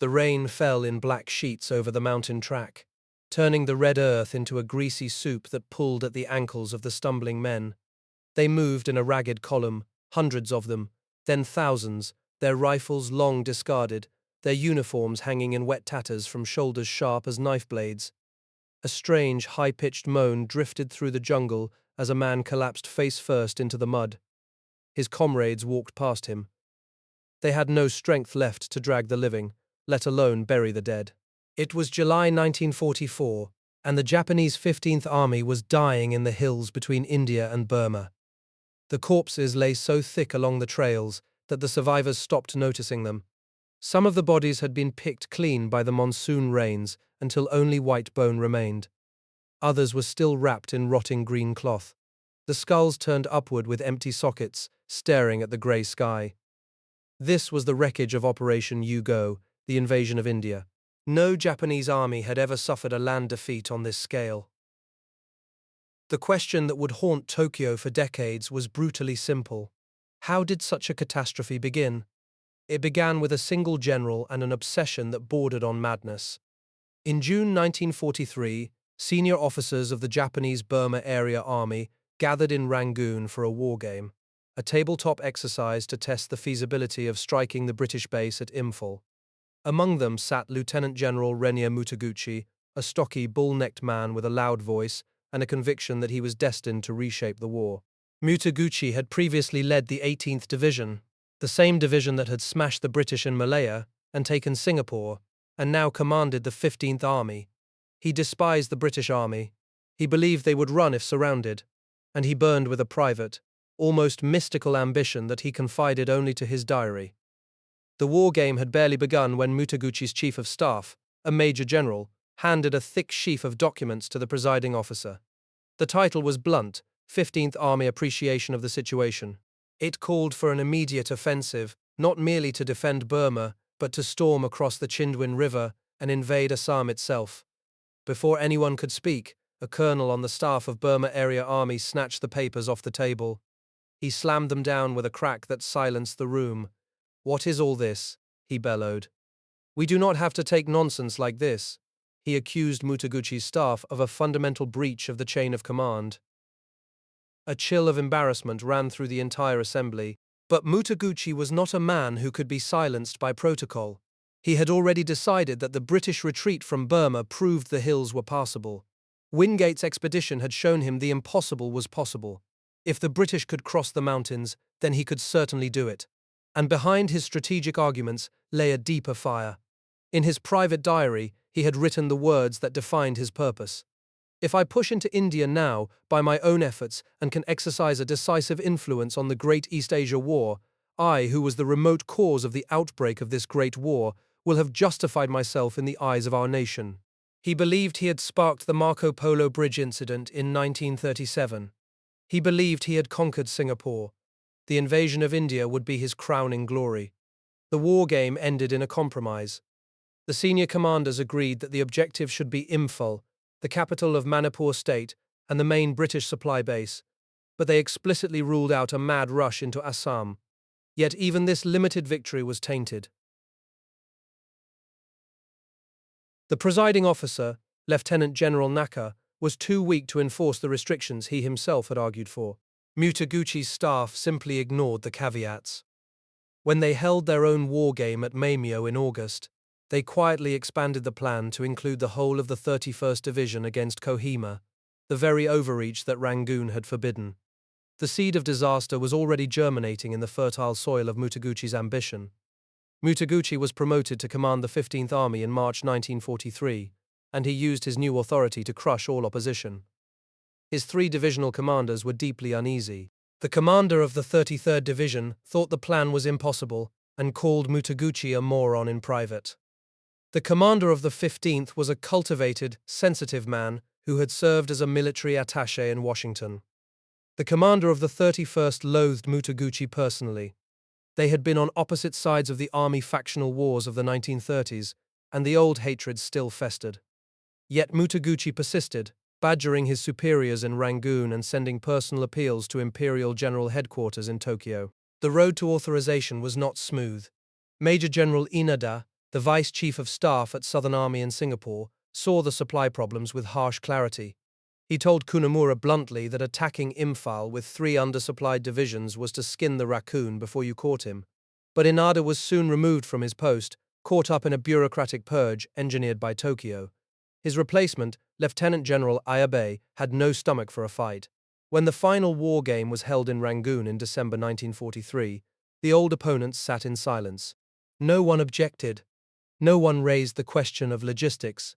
The rain fell in black sheets over the mountain track, turning the red earth into a greasy soup that pulled at the ankles of the stumbling men. They moved in a ragged column, hundreds of them, then thousands, their rifles long discarded, their uniforms hanging in wet tatters from shoulders sharp as knife blades. A strange, high-pitched moan drifted through the jungle as a man collapsed face first into the mud. His comrades walked past him. They had no strength left to drag the living, let alone bury the dead. It was July 1944, and the Japanese 15th Army was dying in the hills between India and Burma. The corpses lay so thick along the trails that the survivors stopped noticing them. Some of the bodies had been picked clean by the monsoon rains until only white bone remained. Others were still wrapped in rotting green cloth. The skulls turned upward with empty sockets, staring at the grey sky. This was the wreckage of Operation U-Go, the invasion of India. No Japanese army had ever suffered a land defeat on this scale. The question that would haunt Tokyo for decades was brutally simple. How did such a catastrophe begin? It began with a single general and an obsession that bordered on madness. In June 1943, senior officers of the Japanese Burma Area Army gathered in Rangoon for a war game, a tabletop exercise to test the feasibility of striking the British base at Imphal. Among them sat Lieutenant General Renier Mutaguchi, a stocky, bull-necked man with a loud voice and a conviction that he was destined to reshape the war. Mutaguchi had previously led the 18th Division, the same division that had smashed the British in Malaya and taken Singapore, and now commanded the 15th Army. He despised the British Army. He believed they would run if surrounded, and he burned with a private, almost mystical ambition that he confided only to his diary. The war game had barely begun when Mutaguchi's chief of staff, a major general, handed a thick sheaf of documents to the presiding officer. The title was blunt, 15th Army Appreciation of the Situation. It called for an immediate offensive, not merely to defend Burma, but to storm across the Chindwin River and invade Assam itself. Before anyone could speak, a colonel on the staff of Burma Area Army snatched the papers off the table. He slammed them down with a crack that silenced the room. "What is all this?" he bellowed. "We do not have to take nonsense like this." He accused Mutaguchi's staff of a fundamental breach of the chain of command. A chill of embarrassment ran through the entire assembly, but Mutaguchi was not a man who could be silenced by protocol. He had already decided that the British retreat from Burma proved the hills were passable. Wingate's expedition had shown him the impossible was possible. If the British could cross the mountains, then he could certainly do it. And behind his strategic arguments lay a deeper fire. In his private diary, he had written the words that defined his purpose. "If I push into India now, by my own efforts, and can exercise a decisive influence on the Great East Asia War, I, who was the remote cause of the outbreak of this great war, will have justified myself in the eyes of our nation." He believed he had sparked the Marco Polo Bridge incident in 1937. He believed he had conquered Singapore. The invasion of India would be his crowning glory. The war game ended in a compromise. The senior commanders agreed that the objective should be Imphal, the capital of Manipur state and the main British supply base, but they explicitly ruled out a mad rush into Assam. Yet even this limited victory was tainted. The presiding officer, Lieutenant General Naka, was too weak to enforce the restrictions he himself had argued for. Mutaguchi's staff simply ignored the caveats. When they held their own war game at Maimyo in August, they quietly expanded the plan to include the whole of the 31st Division against Kohima, the very overreach that Rangoon had forbidden. The seed of disaster was already germinating in the fertile soil of Mutaguchi's ambition. Mutaguchi was promoted to command the 15th Army in March 1943, and he used his new authority to crush all opposition. His 3 divisional commanders were deeply uneasy. The commander of the 33rd Division thought the plan was impossible and called Mutaguchi a moron in private. The commander of the 15th was a cultivated, sensitive man who had served as a military attaché in Washington. The commander of the 31st loathed Mutaguchi personally. They had been on opposite sides of the army factional wars of the 1930s, and the old hatred still festered. Yet Mutaguchi persisted, badgering his superiors in Rangoon and sending personal appeals to Imperial General Headquarters in Tokyo. The road to authorization was not smooth. Major General Inada, The Vice Chief of Staff at Southern Army in Singapore saw the supply problems with harsh clarity. He told Kunimura bluntly that attacking Imphal with 3 undersupplied divisions was to skin the raccoon before you caught him. But Inada was soon removed from his post, caught up in a bureaucratic purge engineered by Tokyo. His replacement, Lieutenant General Ayabe, had no stomach for a fight. When the final war game was held in Rangoon in December 1943, the old opponents sat in silence. No one objected. No one raised the question of logistics.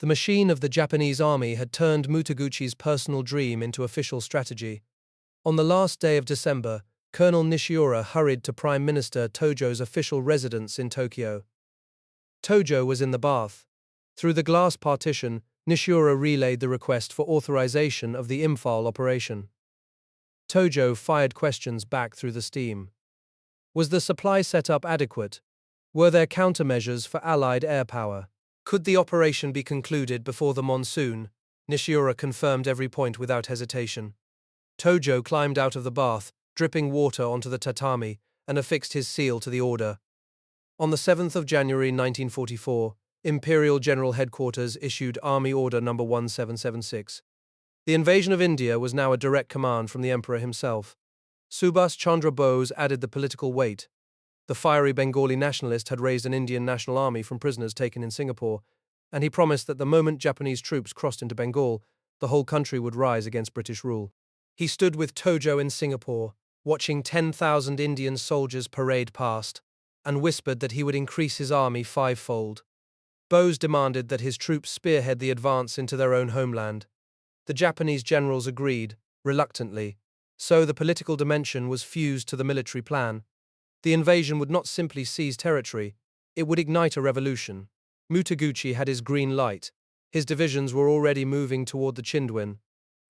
The machine of the Japanese army had turned Mutaguchi's personal dream into official strategy. On the last day of December, Colonel Nishiura hurried to Prime Minister Tojo's official residence in Tokyo. Tojo was in the bath. Through the glass partition, Nishiura relayed the request for authorization of the Imphal operation. Tojo fired questions back through the steam. Was the supply setup adequate? Were there countermeasures for Allied air power? Could the operation be concluded before the monsoon? Nishiura confirmed every point without hesitation. Tojo climbed out of the bath, dripping water onto the tatami, and affixed his seal to the order. On the 7th of January 1944, Imperial General Headquarters issued Army Order No. 1776. The invasion of India was now a direct command from the Emperor himself. Subhas Chandra Bose added the political weight. The fiery Bengali nationalist had raised an Indian national army from prisoners taken in Singapore, and he promised that the moment Japanese troops crossed into Bengal, the whole country would rise against British rule. He stood with Tojo in Singapore, watching 10,000 Indian soldiers parade past, and whispered that he would increase his army 5-fold. Bose demanded that his troops spearhead the advance into their own homeland. The Japanese generals agreed, reluctantly, so the political dimension was fused to the military plan. The invasion would not simply seize territory, it would ignite a revolution. Mutaguchi had his green light. His divisions were already moving toward the Chindwin,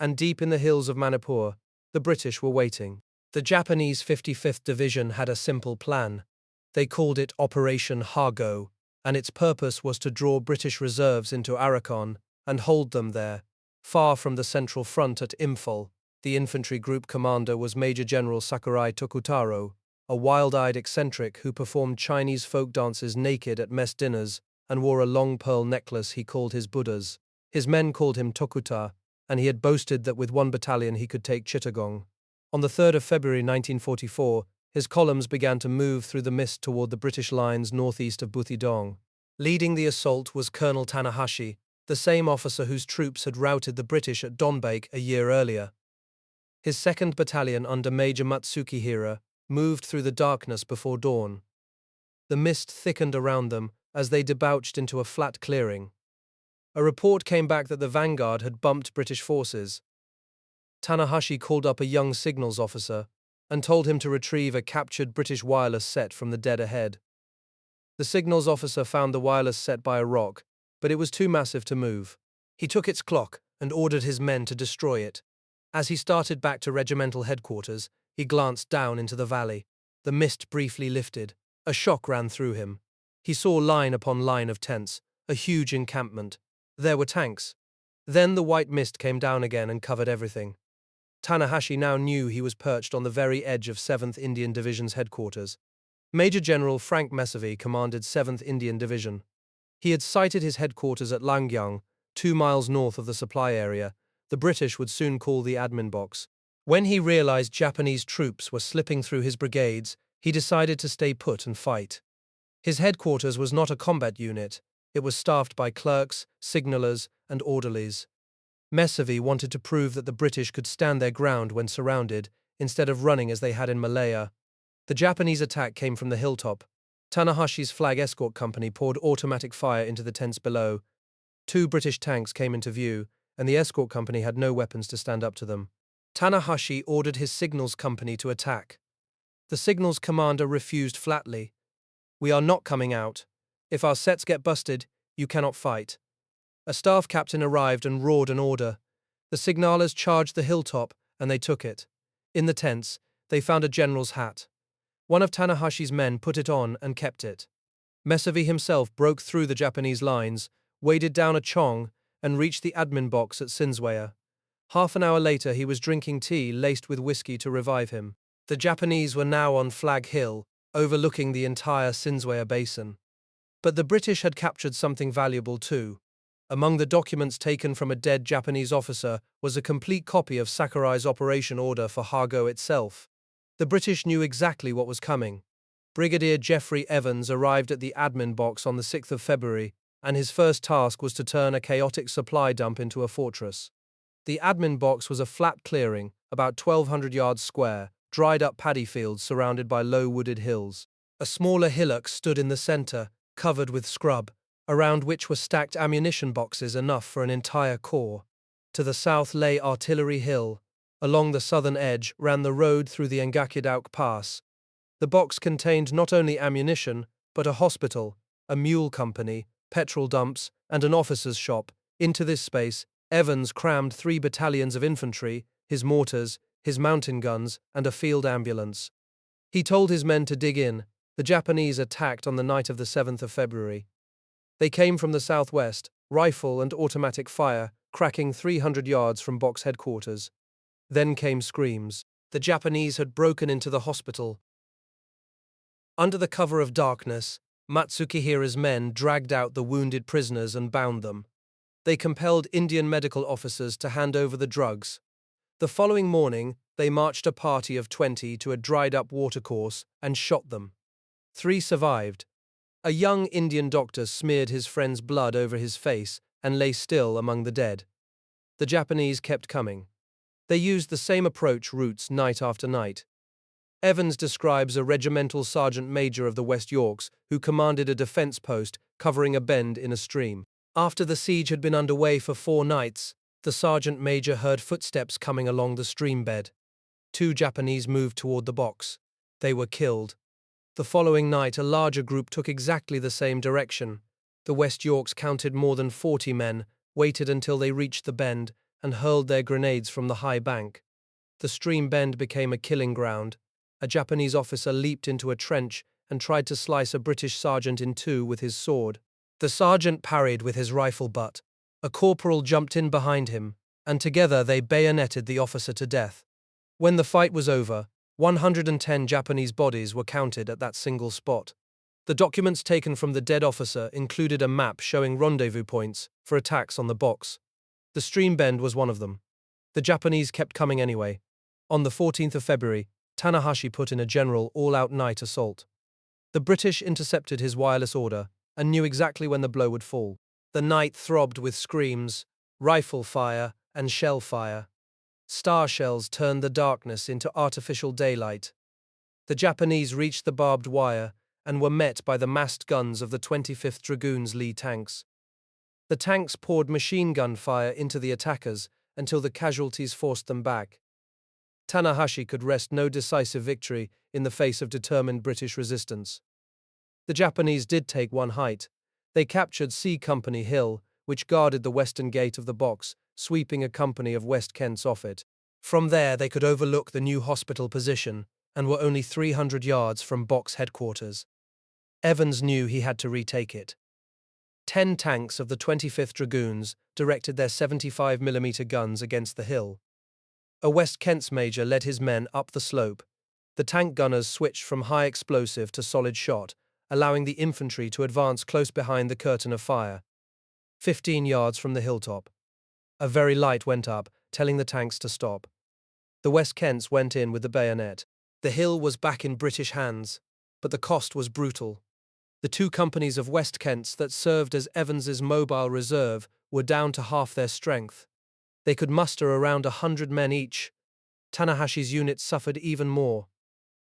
and deep in the hills of Manipur, the British were waiting. The Japanese 55th Division had a simple plan. They called it Operation Hargo, and its purpose was to draw British reserves into Arakan and hold them there, far from the central front at Imphal. The infantry group commander was Major General Sakurai Tokutaro, a wild-eyed eccentric who performed Chinese folk dances naked at mess dinners and wore a long pearl necklace he called his Buddhas. His men called him Tokuta, and he had boasted that with 1 battalion he could take Chittagong. On the 3rd of February 1944, his columns began to move through the mist toward the British lines northeast of Butidong. Leading the assault was Colonel Tanahashi, the same officer whose troops had routed the British at Donbake a year earlier. His 2nd Battalion under Major Matsukihira moved through the darkness before dawn. The mist thickened around them as they debouched into a flat clearing. A report came back that the vanguard had bumped British forces. Tanahashi called up a young signals officer and told him to retrieve a captured British wireless set from the dead ahead. The signals officer found the wireless set by a rock, but it was too massive to move. He took its clock and ordered his men to destroy it. As he started back to regimental headquarters, he glanced down into the valley. The mist briefly lifted. A shock ran through him. He saw line upon line of tents, a huge encampment. There were tanks. Then the white mist came down again and covered everything. Tanahashi now knew he was perched on the very edge of 7th Indian Division's headquarters. Major General Frank Messervy commanded 7th Indian Division. He had sighted his headquarters at Langyang, 2 miles north of the supply area. The British would soon call the admin box. When he realized Japanese troops were slipping through his brigades, he decided to stay put and fight. His headquarters was not a combat unit. It was staffed by clerks, signallers, and orderlies. Messervy wanted to prove that the British could stand their ground when surrounded, instead of running as they had in Malaya. The Japanese attack came from the hilltop. Tanahashi's flag escort company poured automatic fire into the tents below. 2 British tanks came into view, and the escort company had no weapons to stand up to them. Tanahashi ordered his signals company to attack. The signals commander refused flatly. "We are not coming out. If our sets get busted, you cannot fight." A staff captain arrived and roared an order. The signalers charged the hilltop, and they took it. In the tents, they found a general's hat. One of Tanahashi's men put it on and kept it. Messervy himself broke through the Japanese lines, waded down a chong, and reached the admin box at Sinswaya. Half an hour later, he was drinking tea laced with whiskey to revive him. The Japanese were now on Flag Hill, overlooking the entire Sinswaya basin. But the British had captured something valuable too. Among the documents taken from a dead Japanese officer was a complete copy of Sakurai's operation order for Hargo itself. The British knew exactly what was coming. Brigadier Geoffrey Evans arrived at the admin box on the 6th of February, and his first task was to turn a chaotic supply dump into a fortress. The admin box was a flat clearing, about 1,200 yards square, dried-up paddy fields surrounded by low wooded hills. A smaller hillock stood in the center, covered with scrub, around which were stacked ammunition boxes enough for an entire corps. To the south lay Artillery Hill. Along the southern edge ran the road through the Ngakidauk Pass. The box contained not only ammunition, but a hospital, a mule company, petrol dumps, and an officer's shop. Into this space, Evans crammed 3 battalions of infantry, his mortars, his mountain guns, and a field ambulance. He told his men to dig in. The Japanese attacked on the night of the 7th of February. They came from the southwest, rifle and automatic fire, cracking 300 yards from box headquarters. Then came screams. The Japanese had broken into the hospital. Under the cover of darkness, Matsukihira's men dragged out the wounded prisoners and bound them. They compelled Indian medical officers to hand over the drugs. The following morning, they marched a party of 20 to a dried-up watercourse and shot them. 3 survived. A young Indian doctor smeared his friend's blood over his face and lay still among the dead. The Japanese kept coming. They used the same approach routes night after night. Evans describes a regimental sergeant major of the West Yorks who commanded a defense post covering a bend in a stream. After the siege had been underway for 4 nights, the sergeant major heard footsteps coming along the stream bed. 2 Japanese moved toward the box. They were killed. The following night, a larger group took exactly the same direction. The West Yorks counted more than 40 men, waited until they reached the bend, and hurled their grenades from the high bank. The stream bend became a killing ground. A Japanese officer leaped into a trench and tried to slice a British sergeant in 2 with his sword. The sergeant parried with his rifle butt. A corporal jumped in behind him, and together they bayoneted the officer to death. When the fight was over, 110 Japanese bodies were counted at that single spot. The documents taken from the dead officer included a map showing rendezvous points for attacks on the box. The stream bend was one of them. The Japanese kept coming anyway. On the 14th of February, Tanahashi put in a general all-out night assault. The British intercepted his wireless order and knew exactly when the blow would fall. The night throbbed with screams, rifle fire, and shell fire. Star shells turned the darkness into artificial daylight. The Japanese reached the barbed wire and were met by the massed guns of the 25th Dragoons Lee tanks. The tanks poured machine gun fire into the attackers until the casualties forced them back. Tanahashi could wrest no decisive victory in the face of determined British resistance. The Japanese did take one height. They captured C Company Hill, which guarded the western gate of the box, sweeping a company of West Kents off it. From there they could overlook the new hospital position and were only 300 yards from box headquarters. Evans knew he had to retake it. 10 tanks of the 25th Dragoons directed their 75mm guns against the hill. A West Kents major led his men up the slope. The tank gunners switched from high explosive to solid shot, allowing the infantry to advance close behind the curtain of fire. 15 yards from the hilltop. A very light went up, telling the tanks to stop. The West Kents went in with the bayonet. The hill was back in British hands, but the cost was brutal. The 2 companies of West Kents that served as Evans's mobile reserve were down to half their strength. They could muster around 100 men each. Tanahashi's unit suffered even more.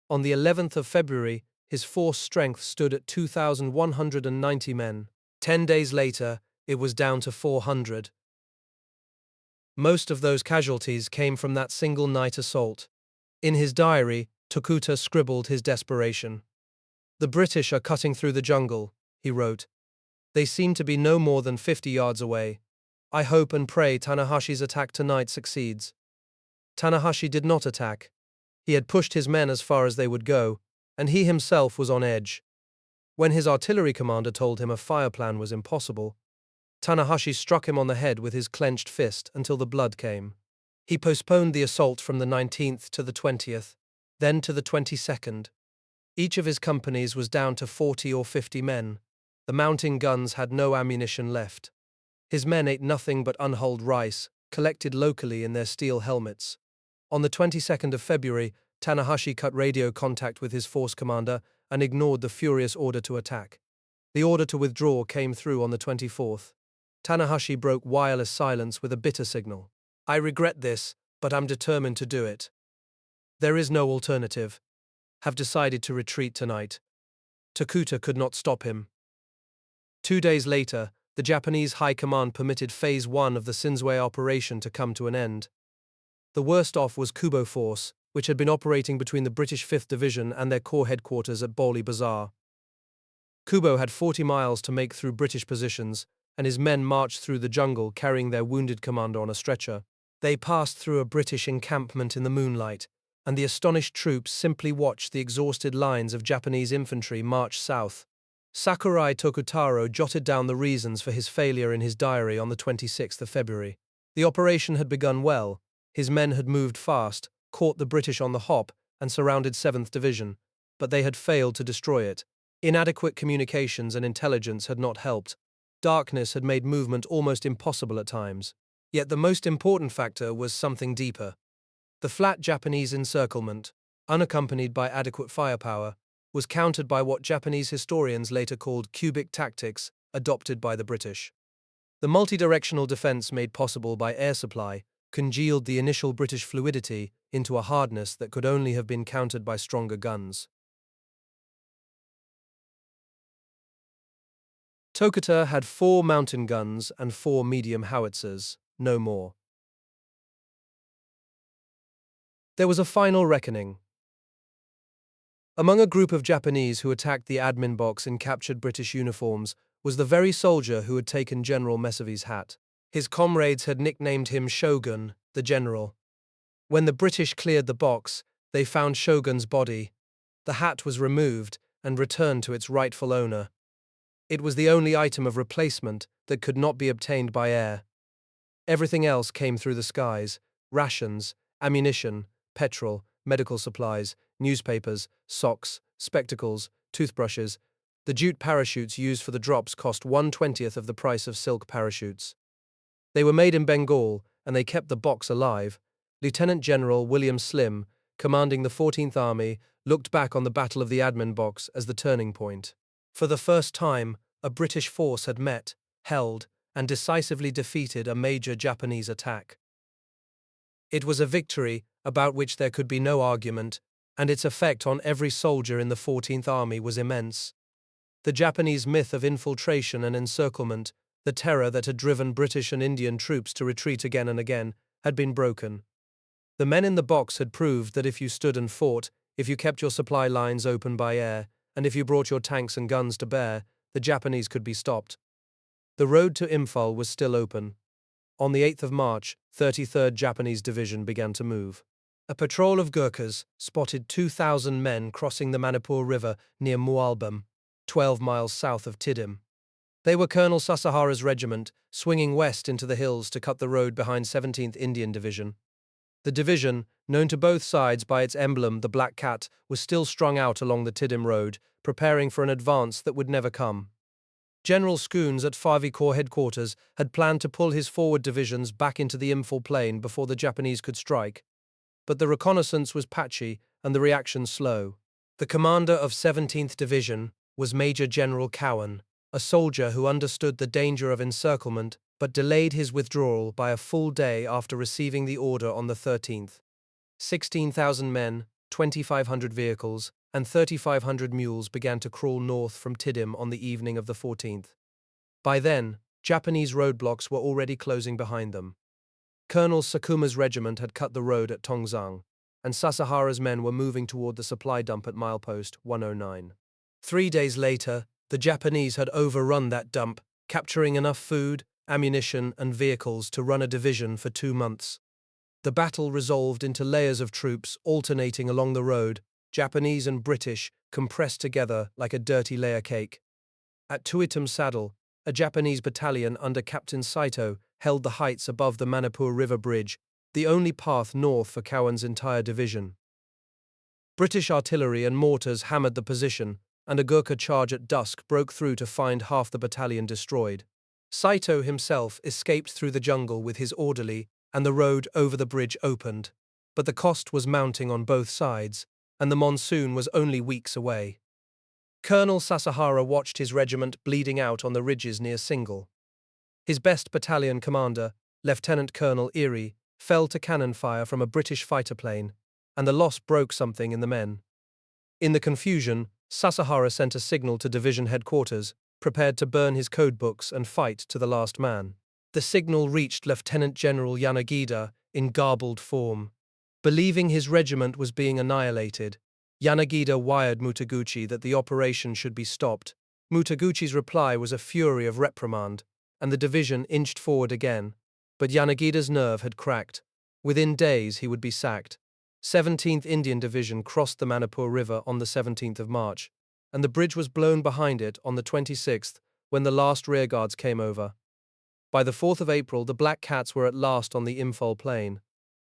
On the 11th of February, his force strength stood at 2,190 men. 10 days later, it was down to 400. Most of those casualties came from that single night assault. In his diary, Tokuta scribbled his desperation. "The British are cutting through the jungle," he wrote. "They seem to be no more than 50 yards away. I hope and pray Tanahashi's attack tonight succeeds." Tanahashi did not attack. He had pushed his men as far as they would go, and he himself was on edge. When his artillery commander told him a fire plan was impossible, Tanahashi struck him on the head with his clenched fist until the blood came. He postponed the assault from the 19th to the 20th, then to the 22nd. Each of his companies was down to 40 or 50 men. The mounting guns had no ammunition left. His men ate nothing but unhulled rice, collected locally in their steel helmets. On the 22nd of February, Tanahashi cut radio contact with his force commander and ignored the furious order to attack. The order to withdraw came through on the 24th. Tanahashi broke wireless silence with a bitter signal. "I regret this, but I'm determined to do it. There is no alternative. Have decided to retreat tonight." Tokuta could not stop him. 2 days later, the Japanese High Command permitted Phase 1 of the Shinsei operation to come to an end. The worst off was Kubo Force, which had been operating between the British 5th Division and their corps headquarters at Boli Bazaar. Kubo had 40 miles to make through British positions, and his men marched through the jungle carrying their wounded commander on a stretcher. They passed through a British encampment in the moonlight, and the astonished troops simply watched the exhausted lines of Japanese infantry march south. Sakurai Tokutaro jotted down the reasons for his failure in his diary on the 26th of February. The operation had begun well. His men had moved fast, caught the British on the hop, and surrounded 7th Division, but they had failed to destroy it. Inadequate communications and intelligence had not helped. Darkness had made movement almost impossible at times. Yet the most important factor was something deeper. The flat Japanese encirclement, unaccompanied by adequate firepower, was countered by what Japanese historians later called cubic tactics, adopted by the British. The multidirectional defense made possible by air supply congealed the initial British fluidity into a hardness that could only have been countered by stronger guns. Tokuta had 4 mountain guns and 4 medium howitzers, no more. There was a final reckoning. Among a group of Japanese who attacked the admin box in captured British uniforms was the very soldier who had taken General Mesavi's hat. His comrades had nicknamed him Shogun, the general. When the British cleared the box, they found Shogun's body. The hat was removed and returned to its rightful owner. It was the only item of replacement that could not be obtained by air. Everything else came through the skies: rations, ammunition, petrol, medical supplies, newspapers, socks, spectacles, toothbrushes. The jute parachutes used for the drops cost 1/20th of the price of silk parachutes. They were made in Bengal, and they kept the box alive. Lieutenant General William Slim, commanding the 14th Army, looked back on the Battle of the Admin Box as the turning point. For the first time, a British force had met, held, and decisively defeated a major Japanese attack. It was a victory about which there could be no argument, and its effect on every soldier in the 14th Army was immense. The Japanese myth of infiltration and encirclement, the terror that had driven British and Indian troops to retreat again and again, had been broken. The men in the box had proved that if you stood and fought, if you kept your supply lines open by air, and if you brought your tanks and guns to bear, the Japanese could be stopped. The road to Imphal was still open. On the 8th of March, 33rd Japanese Division began to move. A patrol of Gurkhas spotted 2,000 men crossing the Manipur River near Mualbam, 12 miles south of Tidim. They were Colonel Sasahara's regiment, swinging west into the hills to cut the road behind 17th Indian Division. The division, known to both sides by its emblem, the black cat, was still strung out along the Tidim road, preparing for an advance that would never come. General Schoons at Favi Corps headquarters had planned to pull his forward divisions back into the Imphal plain before the Japanese could strike. But the reconnaissance was patchy and the reaction slow. The commander of 17th Division was Major General Cowan, a soldier who understood the danger of encirclement but delayed his withdrawal by a full day after receiving the order on the 13th. 16,000 men, 2,500 vehicles, and 3,500 mules began to crawl north from Tidim on the evening of the 14th. By then, Japanese roadblocks were already closing behind them. Colonel Sakuma's regiment had cut the road at Tongzang, and Sasahara's men were moving toward the supply dump at milepost 109. 3 days later, the Japanese had overrun that dump, capturing enough food, ammunition, and vehicles to run a division for 2 months. The battle resolved into layers of troops alternating along the road, Japanese and British compressed together like a dirty layer cake. At Tuitam Saddle, a Japanese battalion under Captain Saito held the heights above the Manipur River Bridge, the only path north for Cowan's entire division. British artillery and mortars hammered the position, and a Gurkha charge at dusk broke through to find half the battalion destroyed. Saito himself escaped through the jungle with his orderly, and the road over the bridge opened. But the cost was mounting on both sides, and the monsoon was only weeks away. Colonel Sasahara watched his regiment bleeding out on the ridges near Singal. His best battalion commander, Lieutenant Colonel Erie, fell to cannon fire from a British fighter plane, and the loss broke something in the men. In the confusion, Sasahara sent a signal to division headquarters, prepared to burn his codebooks and fight to the last man. The signal reached Lieutenant General Yanagida in garbled form. Believing his regiment was being annihilated, Yanagida wired Mutaguchi that the operation should be stopped. Mutaguchi's reply was a fury of reprimand, and the division inched forward again. But Yanagida's nerve had cracked. Within days he would be sacked. 17th Indian Division crossed the Manipur River on the 17th of March, and the bridge was blown behind it on the 26th when the last rearguards came over. By the 4th of April, the Black Cats were at last on the Imphal plain.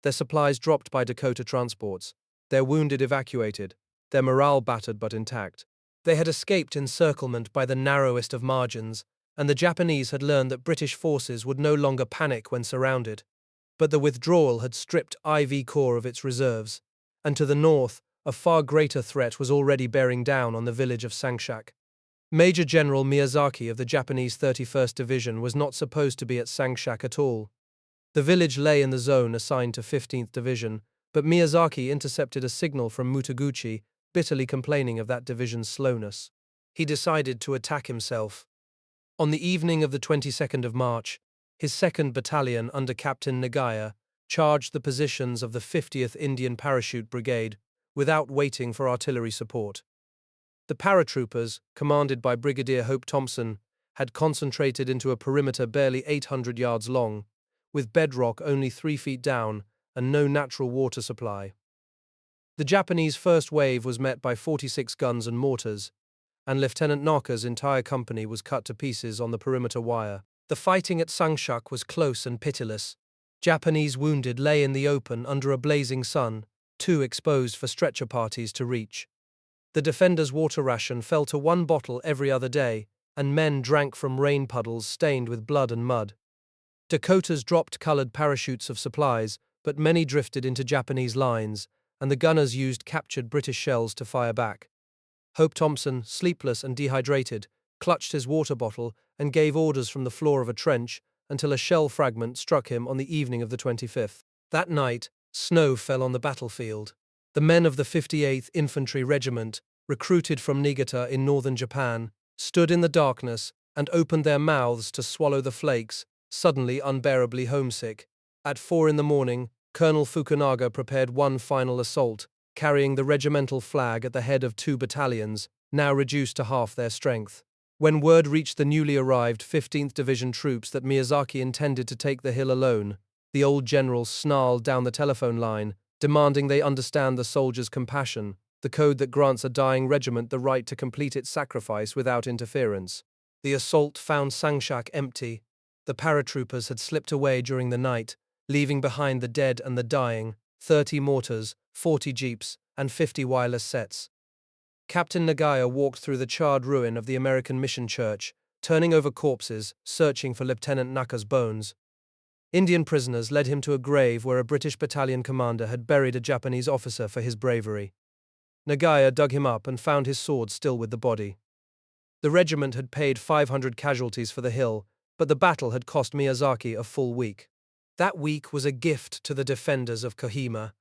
Their supplies dropped by Dakota transports, their wounded evacuated, their morale battered but intact. They had escaped encirclement by the narrowest of margins, and the Japanese had learned that British forces would no longer panic when surrounded. But the withdrawal had stripped IV Corps of its reserves, and to the north, a far greater threat was already bearing down on the village of Sangshak. Major General Miyazaki of the Japanese 31st Division was not supposed to be at Sangshak at all. The village lay in the zone assigned to 15th Division, but Miyazaki intercepted a signal from Mutaguchi, bitterly complaining of that division's slowness. He decided to attack himself. On the evening of the 22nd of March, his 2nd Battalion under Captain Nagaya charged the positions of the 50th Indian Parachute Brigade without waiting for artillery support. The paratroopers, commanded by Brigadier Hope Thompson, had concentrated into a perimeter barely 800 yards long, with bedrock only 3 feet down and no natural water supply. The Japanese first wave was met by 46 guns and mortars, and Lieutenant Naka's entire company was cut to pieces on the perimeter wire. The fighting at Sangshak was close and pitiless. Japanese wounded lay in the open under a blazing sun, too exposed for stretcher parties to reach. The defenders' water ration fell to 1 bottle every other day, and men drank from rain puddles stained with blood and mud. Dakotas dropped colored parachutes of supplies, but many drifted into Japanese lines, and the gunners used captured British shells to fire back. Hope Thompson, sleepless and dehydrated, clutched his water bottle and gave orders from the floor of a trench until a shell fragment struck him on the evening of the 25th. That night, snow fell on the battlefield. The men of the 58th Infantry Regiment, recruited from Niigata in northern Japan, stood in the darkness and opened their mouths to swallow the flakes, suddenly unbearably homesick. At 4 in the morning, Colonel Fukunaga prepared one final assault, carrying the regimental flag at the head of 2 battalions, now reduced to half their strength. When word reached the newly arrived 15th Division troops that Miyazaki intended to take the hill alone, the old general snarled down the telephone line, demanding they understand the soldiers' compassion, the code that grants a dying regiment the right to complete its sacrifice without interference. The assault found Sangshak empty. The paratroopers had slipped away during the night, leaving behind the dead and the dying, 30 mortars, 40 jeeps, and 50 wireless sets. Captain Nagaya walked through the charred ruin of the American Mission Church, turning over corpses, searching for Lieutenant Naka's bones. Indian prisoners led him to a grave where a British battalion commander had buried a Japanese officer for his bravery. Nagaya dug him up and found his sword still with the body. The regiment had paid 500 casualties for the hill, but the battle had cost Miyazaki a full week. That week was a gift to the defenders of Kohima.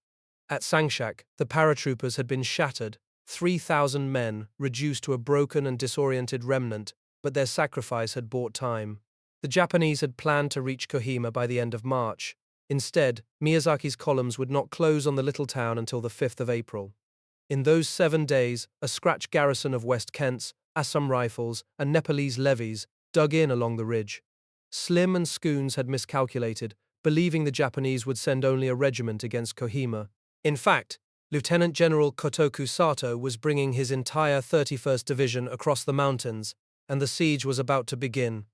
At Sangshak, the paratroopers had been shattered, 3,000 men reduced to a broken and disoriented remnant, but their sacrifice had bought time. The Japanese had planned to reach Kohima by the end of March. Instead, Miyazaki's columns would not close on the little town until the 5th of April. In those 7 days, a scratch garrison of West Kents, Assam Rifles, and Nepalese levies dug in along the ridge. Slim and Scoons had miscalculated, believing the Japanese would send only a regiment against Kohima. In fact, Lieutenant General Kotoku Sato was bringing his entire 31st Division across the mountains, and the siege was about to begin.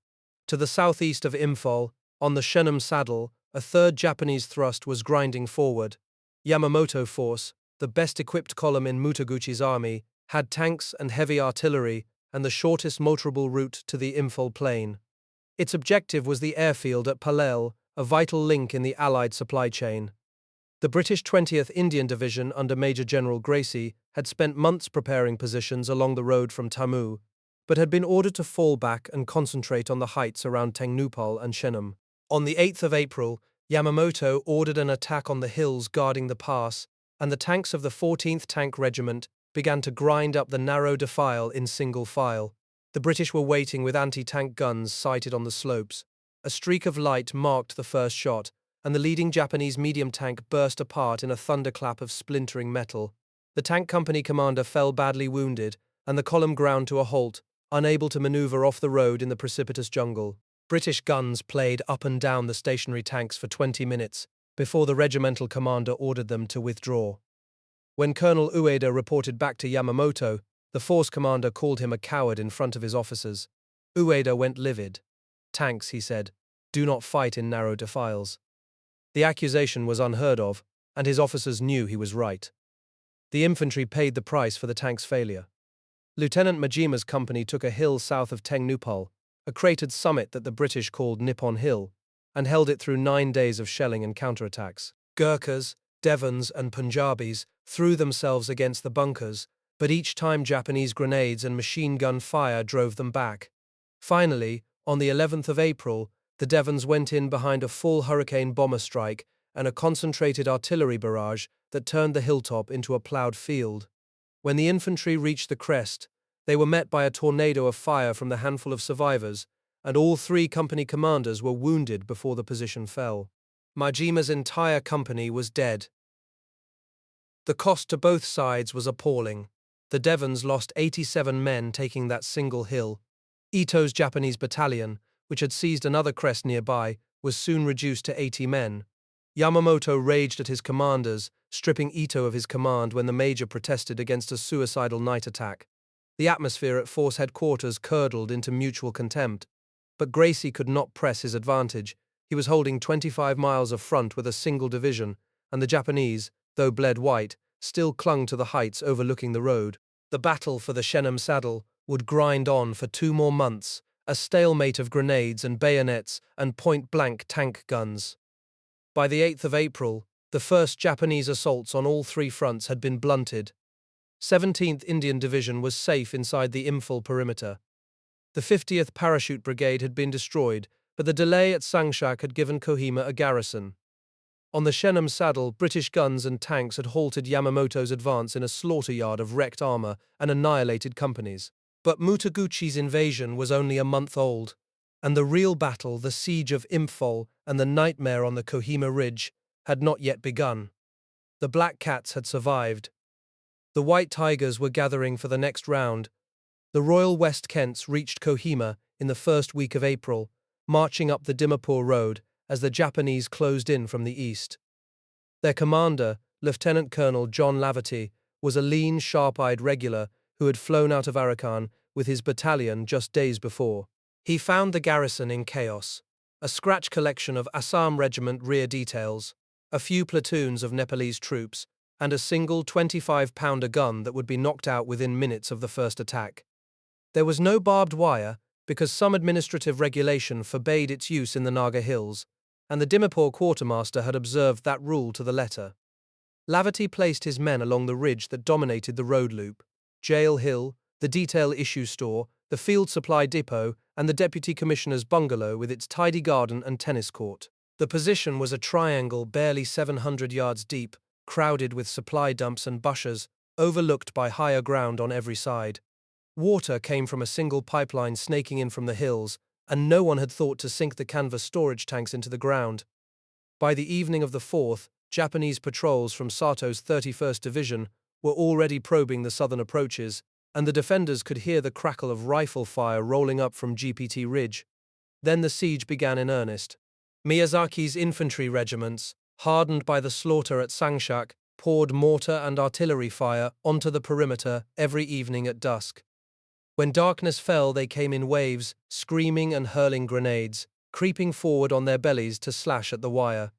To the southeast of Imphal, on the Shenam Saddle, a 3rd Japanese thrust was grinding forward. Yamamoto Force, the best-equipped column in Mutaguchi's army, had tanks and heavy artillery, and the shortest motorable route to the Imphal plain. Its objective was the airfield at Palel, a vital link in the Allied supply chain. The British 20th Indian Division under Major General Gracie had spent months preparing positions along the road from Tammu, but had been ordered to fall back and concentrate on the heights around Tengnupal and Shenam. On the 8th of April, Yamamoto ordered an attack on the hills guarding the pass, and the tanks of the 14th Tank Regiment began to grind up the narrow defile in single file. The British were waiting with anti-tank guns sighted on the slopes. A streak of light marked the first shot, and the leading Japanese medium tank burst apart in a thunderclap of splintering metal. The tank company commander fell badly wounded, and the column ground to a halt, unable to maneuver off the road in the precipitous jungle. British guns played up and down the stationary tanks for 20 minutes before the regimental commander ordered them to withdraw. When Colonel Ueda reported back to Yamamoto, the force commander called him a coward in front of his officers. Ueda went livid. "Tanks," he said, "do not fight in narrow defiles." The accusation was unheard of, and his officers knew he was right. The infantry paid the price for the tank's failure. Lieutenant Majima's company took a hill south of Tengnupal, a cratered summit that the British called Nippon Hill, and held it through 9 days of shelling and counterattacks. Gurkhas, Devons, and Punjabis threw themselves against the bunkers, but each time Japanese grenades and machine gun fire drove them back. Finally, on the 11th of April, the Devons went in behind a full hurricane bomber strike and a concentrated artillery barrage that turned the hilltop into a ploughed field. When the infantry reached the crest, they were met by a tornado of fire from the handful of survivors, and all 3 company commanders were wounded before the position fell. Majima's entire company was dead. The cost to both sides was appalling. The Devons lost 87 men taking that single hill. Ito's Japanese battalion, which had seized another crest nearby, was soon reduced to 80 men. Yamamoto raged at his commanders, stripping Ito of his command when the major protested against a suicidal night attack. The atmosphere at force headquarters curdled into mutual contempt. But Gracie could not press his advantage. He was holding 25 miles of front with a single division, and the Japanese, though bled white, still clung to the heights overlooking the road. The battle for the Shenam saddle would grind on for 2 more months, a stalemate of grenades and bayonets and point-blank tank guns. By the 8th of April, the first Japanese assaults on all 3 fronts had been blunted. 17th Indian Division was safe inside the Imphal perimeter. The 50th Parachute Brigade had been destroyed, but the delay at Sangshak had given Kohima a garrison. On the Shenam saddle, British guns and tanks had halted Yamamoto's advance in a slaughter yard of wrecked armor and annihilated companies. But Mutaguchi's invasion was only a month old, and the real battle, the siege of Imphal and the nightmare on the Kohima Ridge, had not yet begun. The Black Cats had survived. The White Tigers were gathering for the next round. The Royal West Kents reached Kohima in the first week of April, marching up the Dimapur Road as the Japanese closed in from the east. Their commander, Lieutenant Colonel John Laverty, was a lean, sharp-eyed regular who had flown out of Arakan with his battalion just days before. He found the garrison in chaos, a scratch collection of Assam Regiment rear details, a few platoons of Nepalese troops, and a single 25-pounder gun that would be knocked out within minutes of the first attack. There was no barbed wire because some administrative regulation forbade its use in the Naga Hills, and the Dimapur quartermaster had observed that rule to the letter. Laverty placed his men along the ridge that dominated the road loop: Jail Hill, the detail issue store, the field supply depot, and the deputy commissioner's bungalow with its tidy garden and tennis court. The position was a triangle barely 700 yards deep, crowded with supply dumps and bushers, overlooked by higher ground on every side. Water came from a single pipeline snaking in from the hills, and no one had thought to sink the canvas storage tanks into the ground. By the evening of the 4th, Japanese patrols from Sato's 31st Division were already probing the southern approaches, and the defenders could hear the crackle of rifle fire rolling up from GPT Ridge. Then the siege began in earnest. Miyazaki's infantry regiments, hardened by the slaughter at Sangshak, poured mortar and artillery fire onto the perimeter every evening at dusk. When darkness fell, they came in waves, screaming and hurling grenades, creeping forward on their bellies to slash at the wire.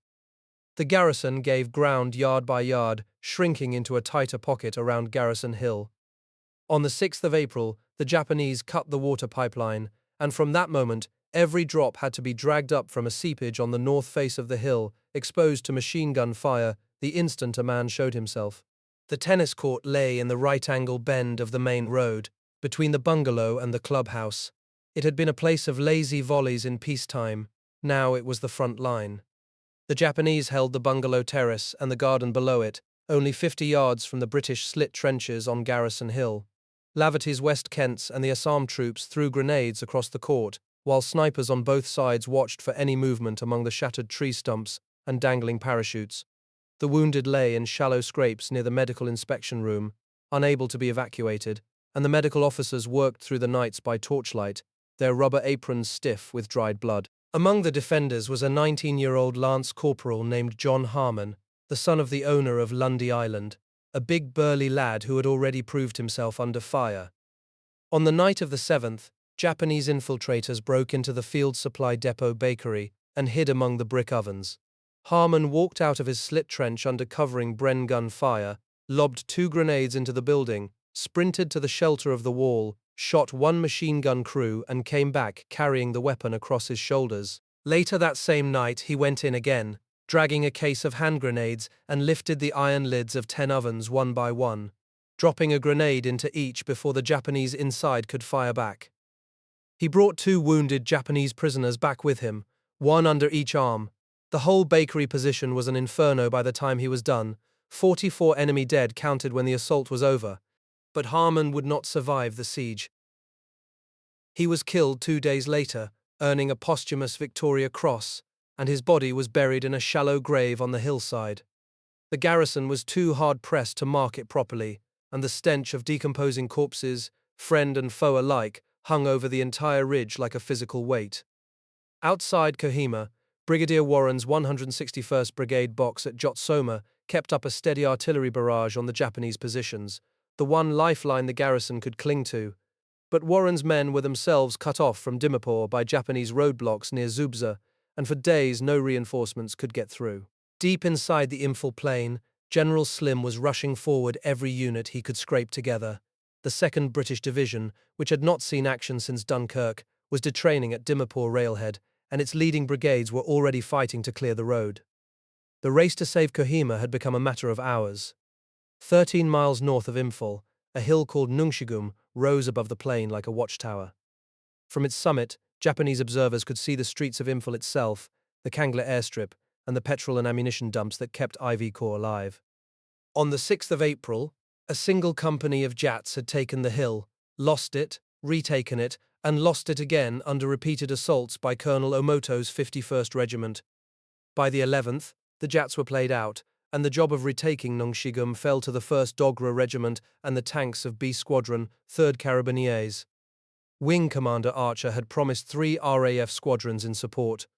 The garrison gave ground yard by yard, shrinking into a tighter pocket around Garrison Hill. On the 6th of April, the Japanese cut the water pipeline, and from that moment, every drop had to be dragged up from a seepage on the north face of the hill, exposed to machine gun fire the instant a man showed himself. The tennis court lay in the right-angle bend of the main road, between the bungalow and the clubhouse. It had been a place of lazy volleys in peacetime. Now it was the front line. The Japanese held the bungalow terrace and the garden below it, only 50 yards from the British slit trenches on Garrison Hill. Laverty's West Kents and the Assam troops threw grenades across the court, while snipers on both sides watched for any movement among the shattered tree stumps and dangling parachutes. The wounded lay in shallow scrapes near the medical inspection room, unable to be evacuated, and the medical officers worked through the nights by torchlight, their rubber aprons stiff with dried blood. Among the defenders was a 19-year-old Lance Corporal named John Harmon, the son of the owner of Lundy Island, a big burly lad who had already proved himself under fire. On the night of the 7th, Japanese infiltrators broke into the Field Supply Depot bakery and hid among the brick ovens. Harmon walked out of his slit trench under covering Bren gun fire, lobbed 2 grenades into the building, sprinted to the shelter of the wall, shot 1 machine gun crew and came back carrying the weapon across his shoulders. Later that same night he went in again, dragging a case of hand grenades and lifted the iron lids of 10 ovens one by one, dropping a grenade into each before the Japanese inside could fire back. He brought 2 wounded Japanese prisoners back with him, one under each arm. The whole bakery position was an inferno by the time he was done. 44 enemy dead counted when the assault was over. But Harmon would not survive the siege. He was killed 2 days later, earning a posthumous Victoria Cross, and his body was buried in a shallow grave on the hillside. The garrison was too hard-pressed to mark it properly, and the stench of decomposing corpses, friend and foe alike, hung over the entire ridge like a physical weight. Outside Kohima, Brigadier Warren's 161st Brigade box at Jotsoma kept up a steady artillery barrage on the Japanese positions, the one lifeline the garrison could cling to. But Warren's men were themselves cut off from Dimapur by Japanese roadblocks near Zubza, and for days no reinforcements could get through. Deep inside the Imphal plain, General Slim was rushing forward every unit he could scrape together. The 2nd British Division, which had not seen action since Dunkirk, was detraining at Dimapur railhead, and its leading brigades were already fighting to clear the road. The race to save Kohima had become a matter of hours. 13 miles north of Imphal, a hill called Nungshigum rose above the plain like a watchtower. From its summit, Japanese observers could see the streets of Imphal itself, the Kangla airstrip, and the petrol and ammunition dumps that kept IV Corps alive. On the 6th of April, a single company of Jats had taken the hill, lost it, retaken it, and lost it again under repeated assaults by Colonel Omoto's 51st Regiment. By the 11th, the Jats were played out, and the job of retaking Nungshigum fell to the 1st Dogra Regiment and the tanks of B Squadron, 3rd Carabiniers. Wing Commander Archer had promised 3 RAF squadrons in support.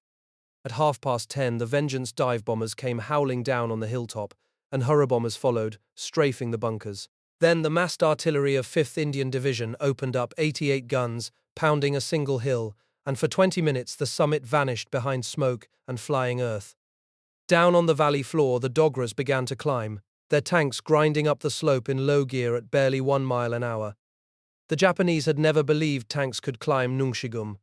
At 10:30, the Vengeance dive bombers came howling down on the hilltop, and Hurrah bombers followed, strafing the bunkers. Then the massed artillery of 5th Indian Division opened up 88 guns, pounding a single hill, and for 20 minutes the summit vanished behind smoke and flying earth. Down on the valley floor, the Dogras began to climb, their tanks grinding up the slope in low gear at barely 1 mile an hour. The Japanese had never believed tanks could climb Nungshigum.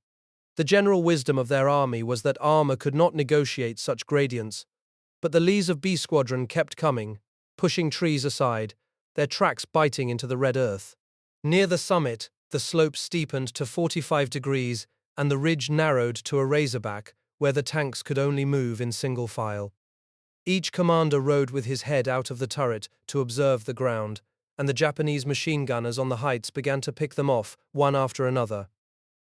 The general wisdom of their army was that armor could not negotiate such gradients. But the Lees of B Squadron kept coming, pushing trees aside, their tracks biting into the red earth. Near the summit, the slope steepened to 45 degrees and the ridge narrowed to a razorback where the tanks could only move in single file. Each commander rode with his head out of the turret to observe the ground, and the Japanese machine gunners on the heights began to pick them off, one after another.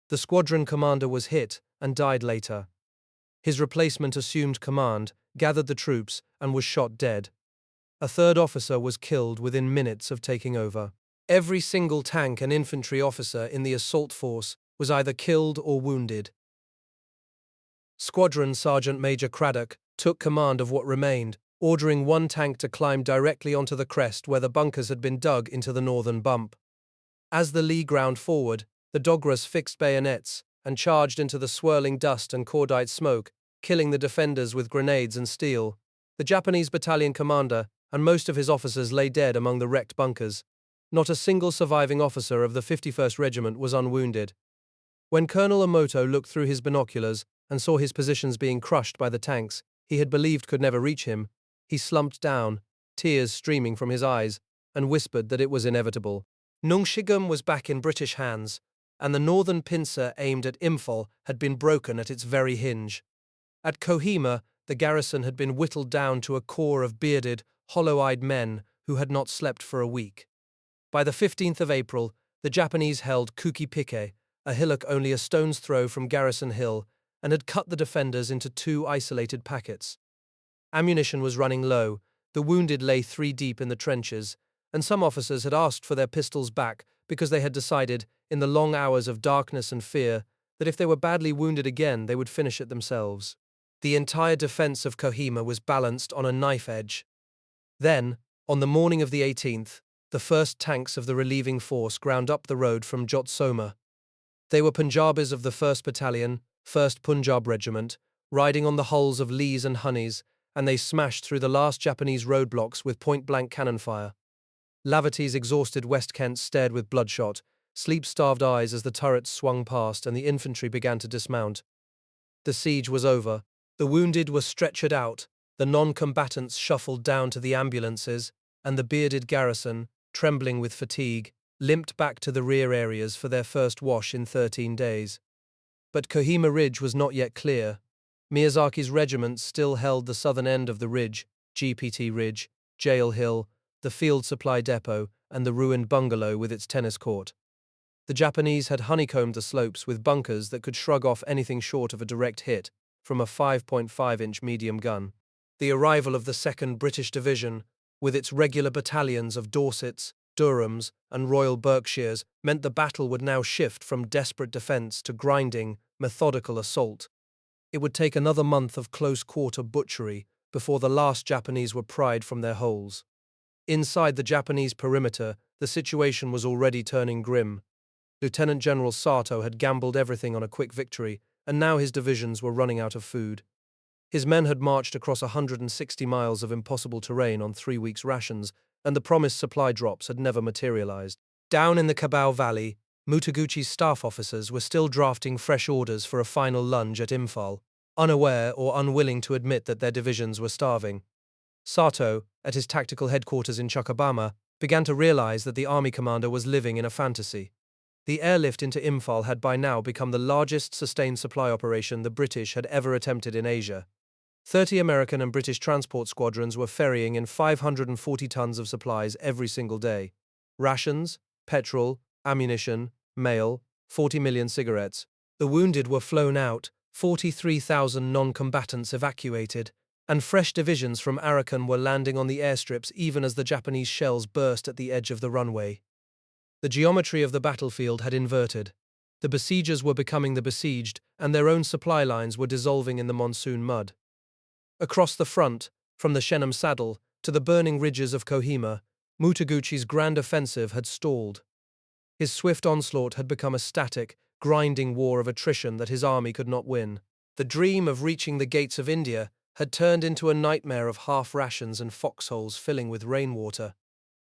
The squadron commander was hit and died later. His replacement assumed command, gathered the troops, and was shot dead. A 3rd officer was killed within minutes of taking over. Every single tank and infantry officer in the assault force was either killed or wounded. Squadron Sergeant Major Craddock took command of what remained, ordering one tank to climb directly onto the crest where the bunkers had been dug into the northern bump. As the Lee ground forward, the Dogras fixed bayonets and charged into the swirling dust and cordite smoke, killing the defenders with grenades and steel. The Japanese battalion commander and most of his officers lay dead among the wrecked bunkers. Not a single surviving officer of the 51st Regiment was unwounded. When Colonel Emoto looked through his binoculars and saw his positions being crushed by the tanks he had believed could never reach him, he slumped down, tears streaming from his eyes, and whispered that it was inevitable. Nungshigum was back in British hands, and the northern pincer aimed at Imphal had been broken at its very hinge. At Kohima, the garrison had been whittled down to a core of bearded, hollow-eyed men who had not slept for a week. By the 15th of April, the Japanese held Kuki Pike, a hillock only a stone's throw from Garrison Hill, and had cut the defenders into two isolated packets. Ammunition was running low, the wounded lay 3 deep in the trenches, and some officers had asked for their pistols back because they had decided, in the long hours of darkness and fear, that if they were badly wounded again they would finish it themselves. The entire defense of Kohima was balanced on a knife edge. Then, on the morning of the 18th, the first tanks of the relieving force ground up the road from Jotsoma. They were Punjabis of the 1st Battalion, 1st Punjab Regiment, riding on the hulls of Lees and Honeys, and they smashed through the last Japanese roadblocks with point-blank cannon fire. Laverty's exhausted West Kent stared with bloodshot, sleep-starved eyes as the turrets swung past and the infantry began to dismount. The siege was over. The wounded were stretchered out, the non-combatants shuffled down to the ambulances, and the bearded garrison, trembling with fatigue, limped back to the rear areas for their first wash in 13 days. But Kohima Ridge was not yet clear. Miyazaki's regiment still held the southern end of the ridge, GPT Ridge, Jail Hill, the field supply depot, and the ruined bungalow with its tennis court. The Japanese had honeycombed the slopes with bunkers that could shrug off anything short of a direct hit from a 5.5-inch medium gun. The arrival of the 2nd British Division, with its regular battalions of Dorsets, Durhams, and Royal Berkshires, meant the battle would now shift from desperate defence to grinding, methodical assault. It would take another month of close-quarter butchery before the last Japanese were pried from their holes. Inside the Japanese perimeter, the situation was already turning grim. Lieutenant General Sato had gambled everything on a quick victory, and now his divisions were running out of food. His men had marched across 160 miles of impossible terrain on 3 weeks' rations, and the promised supply drops had never materialized. Down in the Kabao Valley, Mutaguchi's staff officers were still drafting fresh orders for a final lunge at Imphal, unaware or unwilling to admit that their divisions were starving. Sato, at his tactical headquarters in Chakabama, began to realize that the army commander was living in a fantasy. The airlift into Imphal had by now become the largest sustained supply operation the British had ever attempted in Asia. 30 American and British transport squadrons were ferrying in 540 tons of supplies every single day. Rations, petrol, ammunition, mail, 40 million cigarettes. The wounded were flown out, 43,000 non-combatants evacuated, and fresh divisions from Arakan were landing on the airstrips even as the Japanese shells burst at the edge of the runway. The geometry of the battlefield had inverted. The besiegers were becoming the besieged, and their own supply lines were dissolving in the monsoon mud. Across the front, from the Shenam Saddle to the burning ridges of Kohima, Mutaguchi's grand offensive had stalled. His swift onslaught had become a static, grinding war of attrition that his army could not win. The dream of reaching the gates of India had turned into a nightmare of half rations and foxholes filling with rainwater.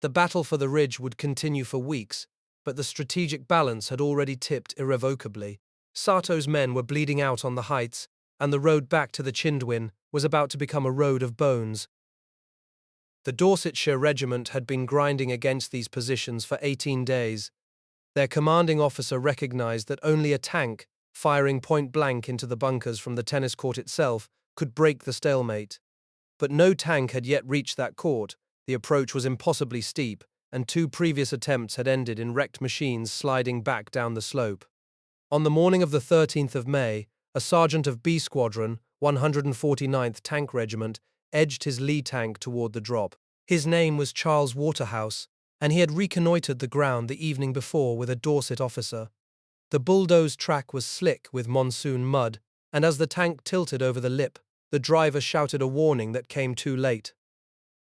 The battle for the ridge would continue for weeks, but the strategic balance had already tipped irrevocably. Sato's men were bleeding out on the heights, and the road back to the Chindwin was about to become a road of bones. The Dorsetshire Regiment had been grinding against these positions for 18 days. Their commanding officer recognized that only a tank, firing point-blank into the bunkers from the tennis court itself, could break the stalemate. But no tank had yet reached that court. The approach was impossibly steep, and 2 previous attempts had ended in wrecked machines sliding back down the slope. On the morning of the 13th of May, a sergeant of B Squadron, 149th Tank Regiment, edged his lead tank toward the drop. His name was Charles Waterhouse, and he had reconnoitred the ground the evening before with a Dorset officer. The bulldozed track was slick with monsoon mud, and as the tank tilted over the lip, the driver shouted a warning that came too late.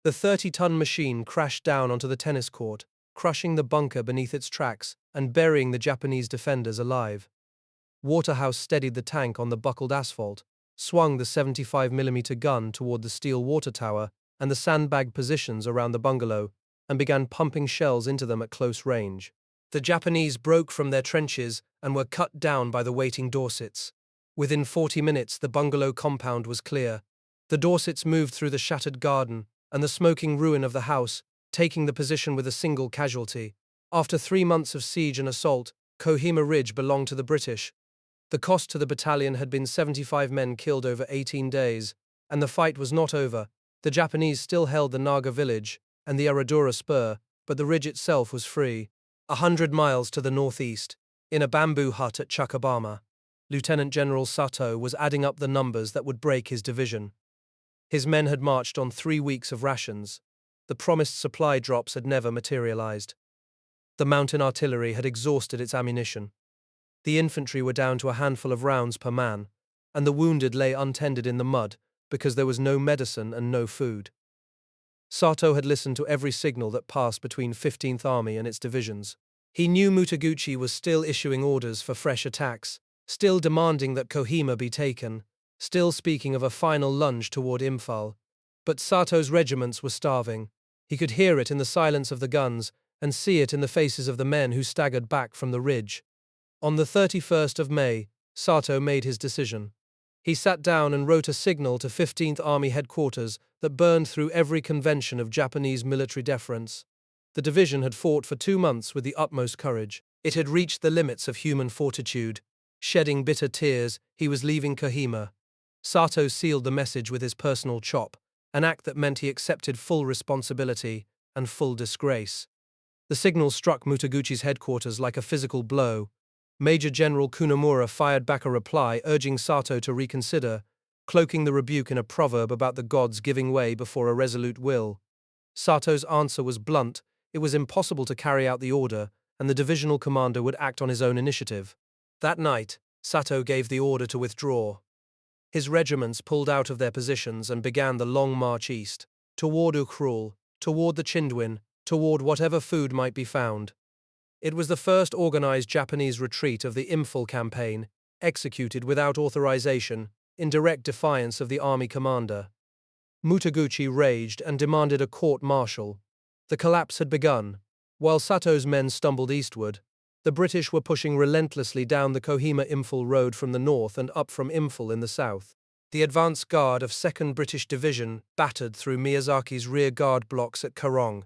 The 30-ton machine crashed down onto the tennis court, crushing the bunker beneath its tracks and burying the Japanese defenders alive. Waterhouse steadied the tank on the buckled asphalt, swung the 75mm gun toward the steel water tower and the sandbag positions around the bungalow, and began pumping shells into them at close range. The Japanese broke from their trenches and were cut down by the waiting Dorsets. Within 40 minutes, the bungalow compound was clear. The Dorsets moved through the shattered garden and the smoking ruin of the house, taking the position with a single casualty. After 3 months of siege and assault, Kohima Ridge belonged to the British. The cost to the battalion had been 75 men killed over 18 days, and the fight was not over. The Japanese still held the Naga village and the Aradura spur, but the ridge itself was free. 100 miles to the northeast, in a bamboo hut at Chakabama, Lieutenant General Sato was adding up the numbers that would break his division. His men had marched on 3 weeks of rations. The promised supply drops had never materialized. The mountain artillery had exhausted its ammunition. The infantry were down to a handful of rounds per man, and the wounded lay untended in the mud because there was no medicine and no food. Sato had listened to every signal that passed between 15th Army and its divisions. He knew Mutaguchi was still issuing orders for fresh attacks, still demanding that Kohima be taken, still speaking of a final lunge toward Imphal. But Sato's regiments were starving. He could hear it in the silence of the guns and see it in the faces of the men who staggered back from the ridge. On the 31st of May, Sato made his decision. He sat down and wrote a signal to 15th Army headquarters that burned through every convention of Japanese military deference. The division had fought for 2 months with the utmost courage. It had reached the limits of human fortitude. Shedding bitter tears, he was leaving Kohima. Sato sealed the message with his personal chop, an act that meant he accepted full responsibility and full disgrace. The signal struck Mutaguchi's headquarters like a physical blow. Major General Kunimura fired back a reply urging Sato to reconsider, cloaking the rebuke in a proverb about the gods giving way before a resolute will. Sato's answer was blunt. It was impossible to carry out the order, and the divisional commander would act on his own initiative. That night, Sato gave the order to withdraw. His regiments pulled out of their positions and began the long march east, toward Ukhrul, toward the Chindwin, toward whatever food might be found. It was the first organized Japanese retreat of the Imphal campaign, executed without authorization, in direct defiance of the army commander. Mutaguchi raged and demanded a court-martial. The collapse had begun. While Sato's men stumbled eastward, the British were pushing relentlessly down the Kohima-Imphal road from the north and up from Imphal in the south. The advance guard of 2nd British Division battered through Miyazaki's rear guard blocks at Karong.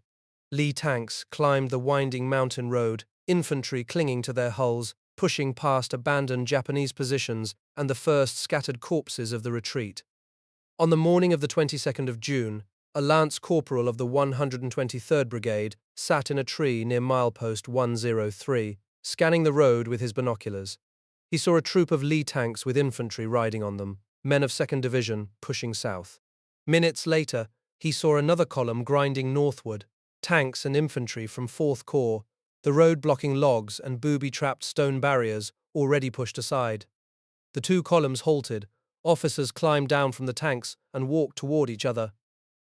Lee tanks climbed the winding mountain road, infantry clinging to their hulls, pushing past abandoned Japanese positions and the first scattered corpses of the retreat. On the morning of the 22nd of June, a lance corporal of the 123rd Brigade sat in a tree near milepost 103, scanning the road with his binoculars. He saw a troop of Lee tanks with infantry riding on them, men of 2nd Division pushing south. Minutes later, he saw another column grinding northward, tanks and infantry from 4th Corps, the road blocking logs and booby-trapped stone barriers already pushed aside. The 2 columns halted. Officers climbed down from the tanks and walked toward each other.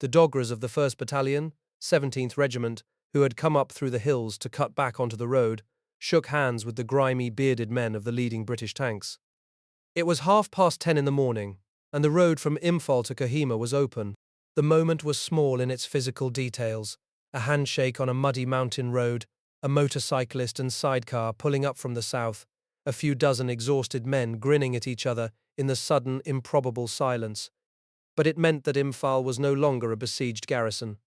The Dogras of the 1st Battalion, 17th Regiment, who had come up through the hills to cut back onto the road, shook hands with the grimy, bearded men of the leading British tanks. It was 10:30 in the morning, and the road from Imphal to Kohima was open. The moment was small in its physical details. A handshake on a muddy mountain road, a motorcyclist and sidecar pulling up from the south, a few dozen exhausted men grinning at each other in the sudden, improbable silence. But it meant that Imphal was no longer a besieged garrison.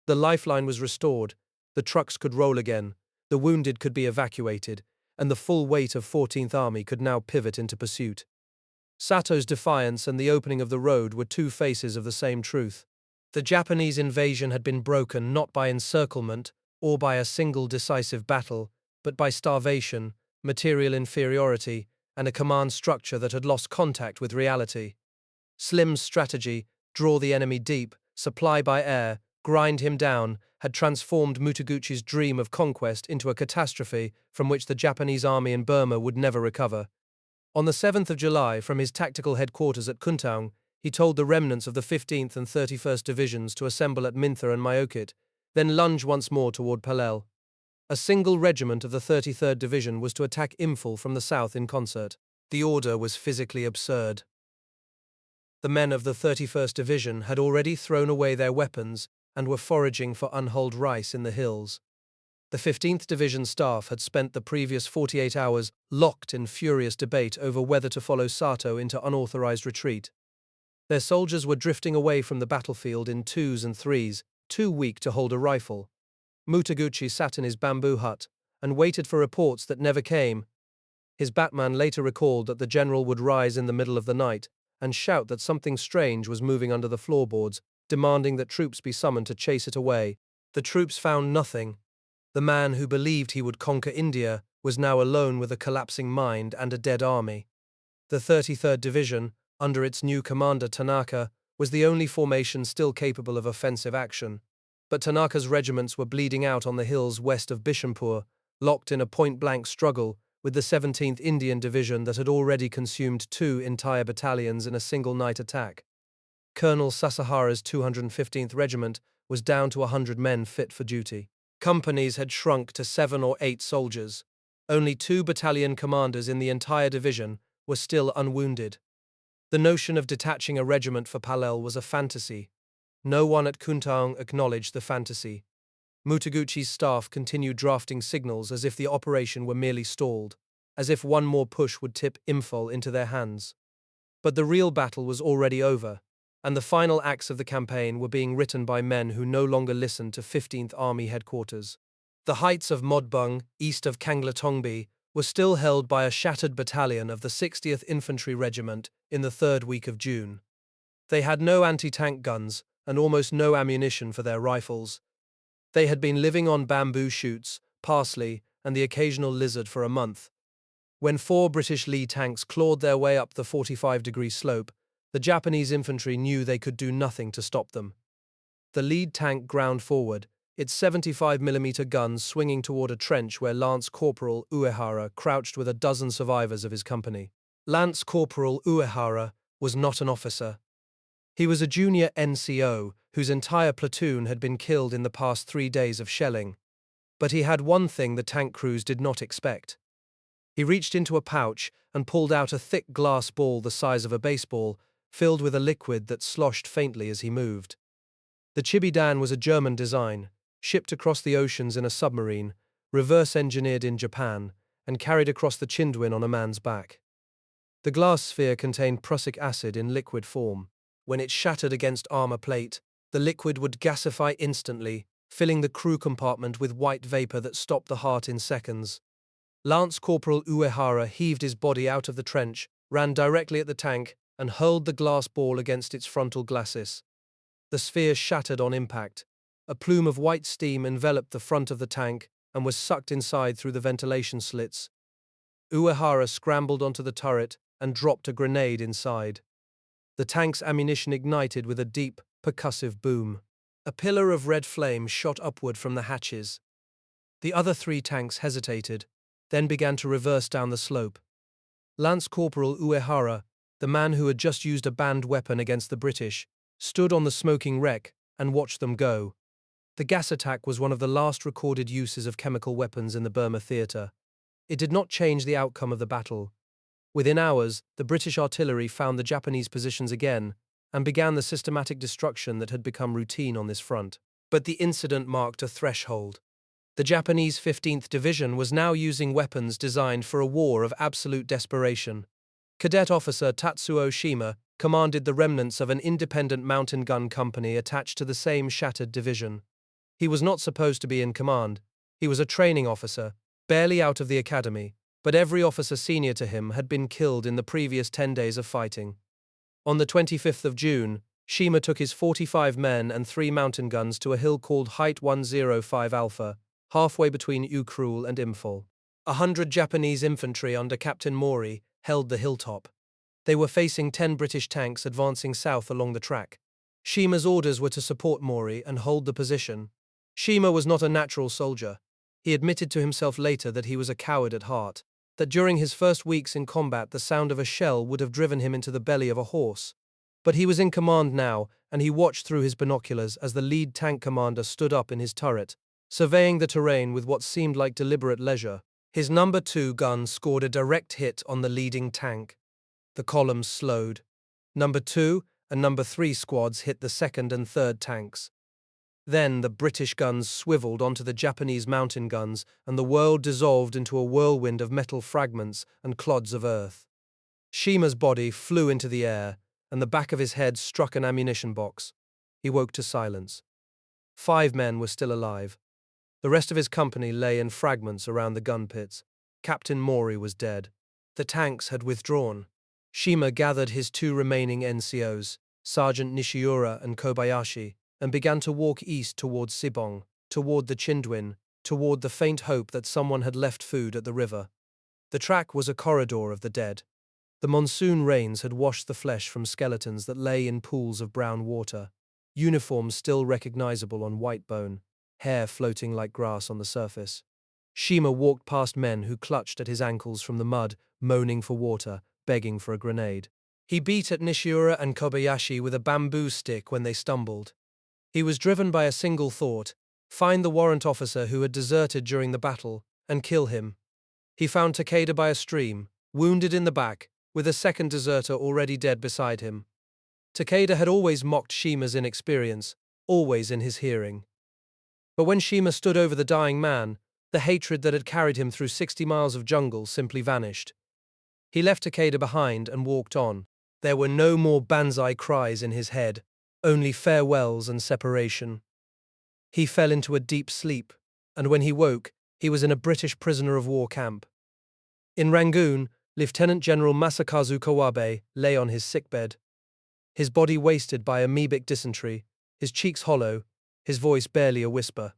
The lifeline was restored, the trucks could roll again, the wounded could be evacuated, and the full weight of 14th Army could now pivot into pursuit. Sato's defiance and the opening of the road were 2 faces of the same truth. The Japanese invasion had been broken not by encirclement or by a single decisive battle, but by starvation, material inferiority, and a command structure that had lost contact with reality. Slim's strategy, draw the enemy deep, supply by air, grind him down, had transformed Mutaguchi's dream of conquest into a catastrophe from which the Japanese army in Burma would never recover. On the 7th of July, from his tactical headquarters at Kuntaung, he told the remnants of the 15th and 31st Divisions to assemble at Mintha and Myokit, then lunge once more toward Palel. A single regiment of the 33rd Division was to attack Imphal from the south in concert. The order was physically absurd. The men of the 31st Division had already thrown away their weapons and were foraging for unhulled rice in the hills. The 15th Division staff had spent the previous 48 hours locked in furious debate over whether to follow Sato into unauthorized retreat. Their soldiers were drifting away from the battlefield in twos and threes, too weak to hold a rifle. Mutaguchi sat in his bamboo hut and waited for reports that never came. His Batman later recalled that the general would rise in the middle of the night and shout that something strange was moving under the floorboards, demanding that troops be summoned to chase it away. The troops found nothing. The man who believed he would conquer India was now alone with a collapsing mind and a dead army. The 33rd Division, under its new commander Tanaka, was the only formation still capable of offensive action. But Tanaka's regiments were bleeding out on the hills west of Bishampur, locked in a point-blank struggle with the 17th Indian Division that had already consumed 2 entire battalions in a single night attack. Colonel Sasahara's 215th Regiment was down to 100 men fit for duty. Companies had shrunk to 7 or 8 soldiers. Only 2 battalion commanders in the entire division were still unwounded. The notion of detaching a regiment for Palel was a fantasy. No one at Kuntaung acknowledged the fantasy. Mutaguchi's staff continued drafting signals as if the operation were merely stalled, as if one more push would tip Imphal into their hands. But the real battle was already over, and the final acts of the campaign were being written by men who no longer listened to 15th Army headquarters. The heights of Modbung, east of Kanglatongbi, were still held by a shattered battalion of the 60th Infantry Regiment in the 3rd week of June. They had no anti-tank guns and almost no ammunition for their rifles. They had been living on bamboo shoots, parsley, and the occasional lizard for a month. When 4 British Lee tanks clawed their way up the 45-degree slope, the Japanese infantry knew they could do nothing to stop them. The lead tank ground forward, its 75mm guns swinging toward a trench where Lance Corporal Uehara crouched with a dozen survivors of his company. Lance Corporal Uehara was not an officer. He was a junior NCO whose entire platoon had been killed in the past 3 days of shelling. But he had one thing the tank crews did not expect. He reached into a pouch and pulled out a thick glass ball the size of a baseball, filled with a liquid that sloshed faintly as he moved. The Chibidan was a German design, shipped across the oceans in a submarine, reverse-engineered in Japan, and carried across the Chindwin on a man's back. The glass sphere contained prussic acid in liquid form. When it shattered against armor plate, the liquid would gasify instantly, filling the crew compartment with white vapor that stopped the heart in seconds. Lance Corporal Uehara heaved his body out of the trench, ran directly at the tank, and hurled the glass ball against its frontal glacis. The sphere shattered on impact. A plume of white steam enveloped the front of the tank and was sucked inside through the ventilation slits. Uehara scrambled onto the turret and dropped a grenade inside. The tank's ammunition ignited with a deep, percussive boom. A pillar of red flame shot upward from the hatches. The other 3 tanks hesitated, then began to reverse down the slope. Lance Corporal Uehara, the man who had just used a banned weapon against the British, stood on the smoking wreck and watched them go. The gas attack was one of the last recorded uses of chemical weapons in the Burma theatre. It did not change the outcome of the battle. Within hours, the British artillery found the Japanese positions again and began the systematic destruction that had become routine on this front. But the incident marked a threshold. The Japanese 15th Division was now using weapons designed for a war of absolute desperation. Cadet officer Tatsuo Shima commanded the remnants of an independent mountain gun company attached to the same shattered division. He was not supposed to be in command. He was a training officer, barely out of the academy, but every officer senior to him had been killed in the previous 10 days of fighting. On the 25th of June, Shima took his 45 men and 3 mountain guns to a hill called Height 105 Alpha, halfway between Ukrul and Imphal. 100 Japanese infantry under Captain Mori held the hilltop. They were facing 10 British tanks advancing south along the track. Shima's orders were to support Mori and hold the position. Shima was not a natural soldier. He admitted to himself later that he was a coward at heart, that during his first weeks in combat the sound of a shell would have driven him into the belly of a horse. But he was in command now, and he watched through his binoculars as the lead tank commander stood up in his turret, surveying the terrain with what seemed like deliberate leisure. His number 2 gun scored a direct hit on the leading tank. The columns slowed. Number 2 and number 3 squads hit the 2nd and 3rd tanks. Then the British guns swiveled onto the Japanese mountain guns, and the world dissolved into a whirlwind of metal fragments and clods of earth. Shima's body flew into the air, and the back of his head struck an ammunition box. He woke to silence. 5 men were still alive. The rest of his company lay in fragments around the gun pits. Captain Mori was dead. The tanks had withdrawn. Shima gathered his 2 remaining NCOs, Sergeant Nishiura and Kobayashi, and began to walk east toward Sibong, toward the Chindwin, toward the faint hope that someone had left food at the river. The track was a corridor of the dead. The monsoon rains had washed the flesh from skeletons that lay in pools of brown water, uniforms still recognizable on white bone, hair floating like grass on the surface. Shima walked past men who clutched at his ankles from the mud, moaning for water, begging for a grenade. He beat at Nishiura and Kobayashi with a bamboo stick when they stumbled. He was driven by a single thought: find the warrant officer who had deserted during the battle, and kill him. He found Takeda by a stream, wounded in the back, with a second deserter already dead beside him. Takeda had always mocked Shima's inexperience, always in his hearing. But when Shima stood over the dying man, the hatred that had carried him through 60 miles of jungle simply vanished. He left Takeda behind and walked on. There were no more banzai cries in his head, only farewells and separation. He fell into a deep sleep, and when he woke, he was in a British prisoner of war camp. In Rangoon, Lieutenant General Masakazu Kawabe lay on his sickbed, his body wasted by amoebic dysentery, his cheeks hollow, his voice barely a whisper.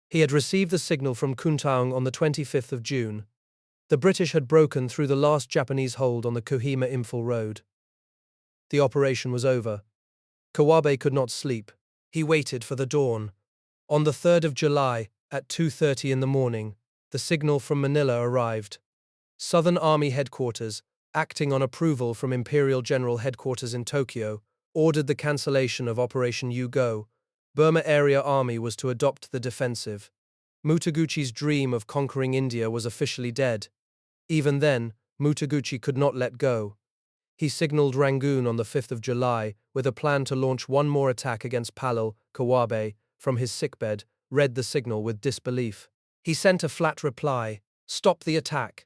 He had received the signal from Kuntaung on the 25th of June. The British had broken through the last Japanese hold on the Kohima-Imphal road. The operation was over. Kawabe could not sleep. He waited for the dawn. On the 3rd of July, at 2:30 in the morning, the signal from Manila arrived. Southern Army Headquarters, acting on approval from Imperial General Headquarters in Tokyo, ordered the cancellation of Operation U-Go. Burma Area Army was to adopt the defensive. Mutaguchi's dream of conquering India was officially dead. Even then, Mutaguchi could not let go. He signaled Rangoon on the 5th of July with a plan to launch one more attack against Palil. Kawabe, from his sickbed, read the signal with disbelief. He sent a flat reply: "Stop the attack."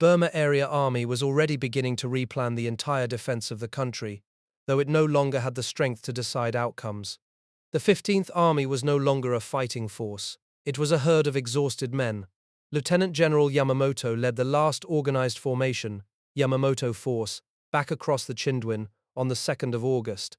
Burma Area Army was already beginning to replan the entire defense of the country, though it no longer had the strength to decide outcomes. The 15th Army was no longer a fighting force. It was a herd of exhausted men. Lieutenant General Yamamoto led the last organized formation, Yamamoto Force, back across the Chindwin on the 2nd of August.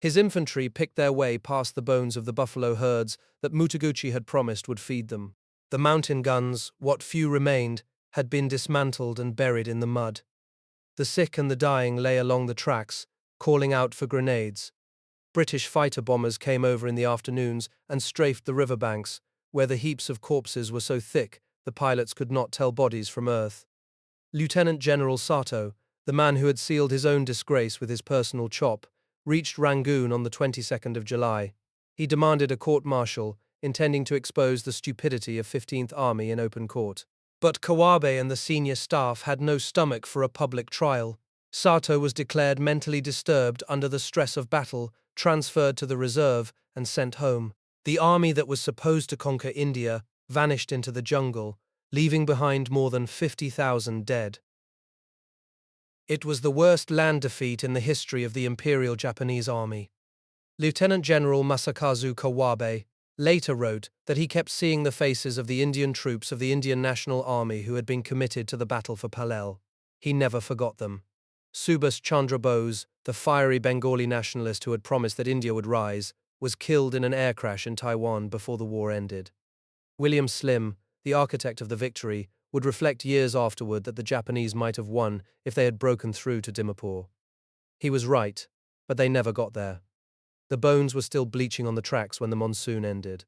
His infantry picked their way past the bones of the buffalo herds that Mutaguchi had promised would feed them. The mountain guns, what few remained, had been dismantled and buried in the mud. The sick and the dying lay along the tracks, calling out for grenades. British fighter bombers came over in the afternoons and strafed the riverbanks, where the heaps of corpses were so thick the pilots could not tell bodies from earth. Lieutenant General Sato, the man who had sealed his own disgrace with his personal chop, reached Rangoon on the 22nd of July. He demanded a court-martial, intending to expose the stupidity of 15th Army in open court. But Kawabe and the senior staff had no stomach for a public trial. Sato was declared mentally disturbed under the stress of battle, transferred to the reserve, and sent home. The army that was supposed to conquer India vanished into the jungle, leaving behind more than 50,000 dead. It was the worst land defeat in the history of the Imperial Japanese Army. Lieutenant General Masakazu Kawabe later wrote that he kept seeing the faces of the Indian troops of the Indian National Army who had been committed to the battle for Palel. He never forgot them. Subhas Chandra Bose, the fiery Bengali nationalist who had promised that India would rise, was killed in an air crash in Taiwan before the war ended. William Slim, the architect of the victory, would reflect years afterward that the Japanese might have won if they had broken through to Dimapur. He was right, but they never got there. The bones were still bleaching on the tracks when the monsoon ended.